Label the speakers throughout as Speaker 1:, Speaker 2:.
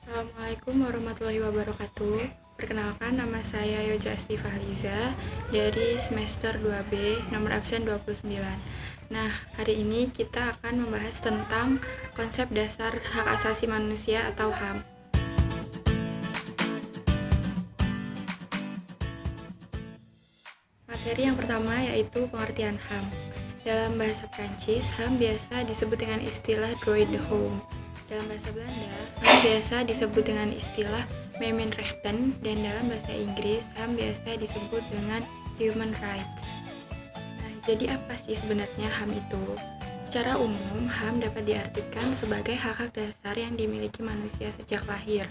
Speaker 1: Assalamualaikum warahmatullahi wabarakatuh. Perkenalkan, nama saya Yoja Asti Fahliza dari semester 2B, nomor absen 29. Nah, hari ini kita akan membahas tentang konsep dasar hak asasi manusia atau HAM. Materi yang pertama yaitu pengertian HAM. Dalam bahasa Prancis, HAM biasa disebut dengan istilah droit de homme. Dalam bahasa Belanda, HAM biasa disebut dengan istilah mensenrechten, dan dalam bahasa Inggris, HAM biasa disebut dengan human rights. Nah, jadi apa sih sebenarnya HAM itu? Secara umum, HAM dapat diartikan sebagai hak-hak dasar yang dimiliki manusia sejak lahir.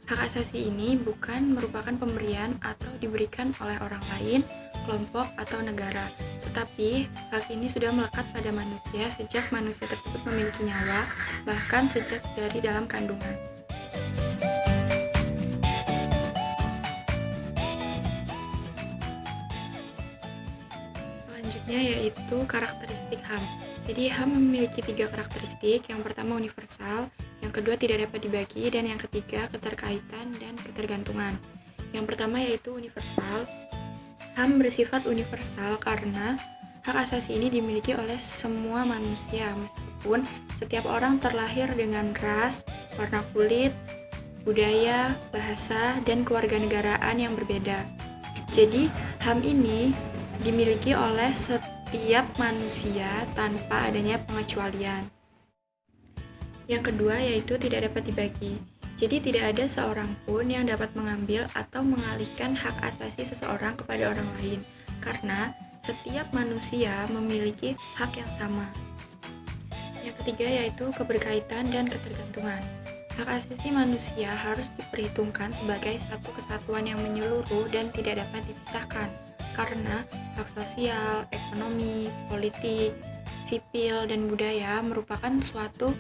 Speaker 1: Hak asasi ini bukan merupakan pemberian atau diberikan oleh orang lain, kelompok, atau negara, tetapi hak ini sudah melekat pada manusia sejak manusia tersebut memiliki nyawa, bahkan sejak dari dalam kandungan. Selanjutnya yaitu karakteristik HAM. Jadi HAM memiliki 3 karakteristik. Yang pertama universal, yang kedua tidak dapat dibagi, dan yang ketiga keterkaitan dan ketergantungan. Yang pertama yaitu universal. HAM bersifat universal karena hak asasi ini dimiliki oleh semua manusia, meskipun setiap orang terlahir dengan ras, warna kulit, budaya, bahasa, dan kewarganegaraan yang berbeda. Jadi, HAM ini dimiliki oleh setiap manusia tanpa adanya pengecualian. Yang kedua yaitu tidak dapat dibagi. Jadi tidak ada seorang pun yang dapat mengambil atau mengalihkan hak asasi seseorang kepada orang lain, karena setiap manusia memiliki hak yang sama. Yang ketiga yaitu keberkaitan dan ketergantungan. Hak asasi manusia harus diperhitungkan sebagai satu kesatuan yang menyeluruh dan tidak dapat dipisahkan, karena hak sosial, ekonomi, politik, sipil, dan budaya merupakan suatu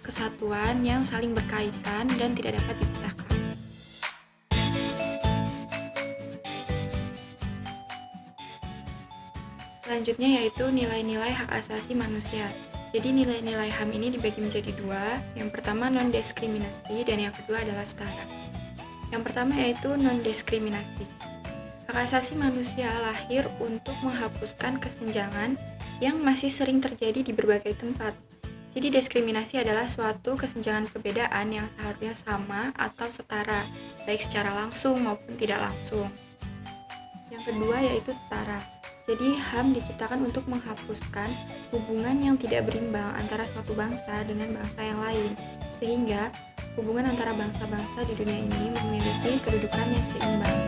Speaker 1: kesatuan yang saling berkaitan dan tidak dapat dipisahkan. Selanjutnya yaitu nilai-nilai hak asasi manusia. Jadi nilai-nilai HAM ini dibagi menjadi 2. Yang pertama non-diskriminasi dan yang kedua adalah setara. Yang pertama yaitu non-diskriminasi. Hak asasi manusia lahir untuk menghapuskan kesenjangan yang masih sering terjadi di berbagai tempat. Jadi diskriminasi adalah suatu kesenjangan perbedaan yang seharusnya sama atau setara, baik secara langsung maupun tidak langsung. Yang kedua yaitu setara. Jadi HAM diciptakan untuk menghapuskan hubungan yang tidak berimbang antara suatu bangsa dengan bangsa yang lain, sehingga hubungan antara bangsa-bangsa di dunia ini memiliki kedudukan yang seimbang.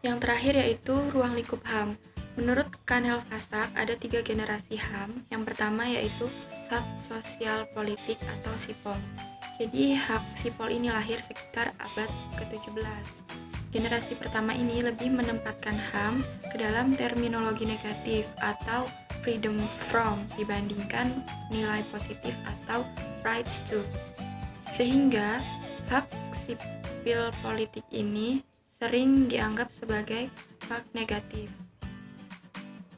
Speaker 1: Yang terakhir yaitu ruang lingkup HAM. Menurut Kanel Fasak, ada 3 generasi HAM. Yang pertama yaitu hak sosial politik atau SIPOL. Jadi hak SIPOL ini lahir sekitar abad ke-17. Generasi pertama ini lebih menempatkan HAM ke dalam terminologi negatif atau freedom from dibandingkan nilai positif atau rights to. Sehingga hak sipil politik ini sering dianggap sebagai hak negatif.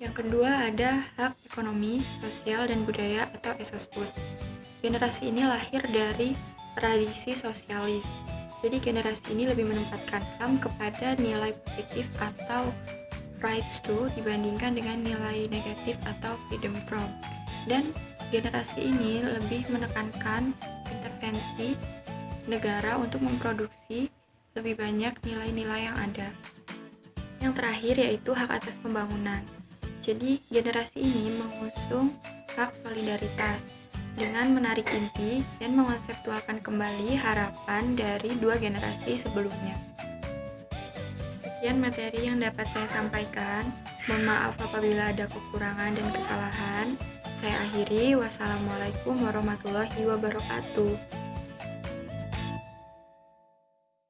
Speaker 1: Yang kedua ada hak ekonomi, sosial, dan budaya atau ESOSBUD. Generasi ini lahir dari tradisi sosialis. Jadi generasi ini lebih menempatkan HAM kepada nilai positif atau rights to dibandingkan dengan nilai negatif atau freedom from. Dan generasi ini lebih menekankan intervensi negara untuk memproduksi lebih banyak nilai-nilai yang ada. Yang terakhir yaitu hak atas pembangunan. Jadi generasi ini mengusung hak solidaritas dengan menarik inti dan mengonseptualkan kembali harapan dari 2 generasi sebelumnya. Sekian materi yang dapat saya sampaikan. Mohon maaf apabila ada kekurangan dan kesalahan. Saya akhiri. Wassalamualaikum warahmatullahi wabarakatuh.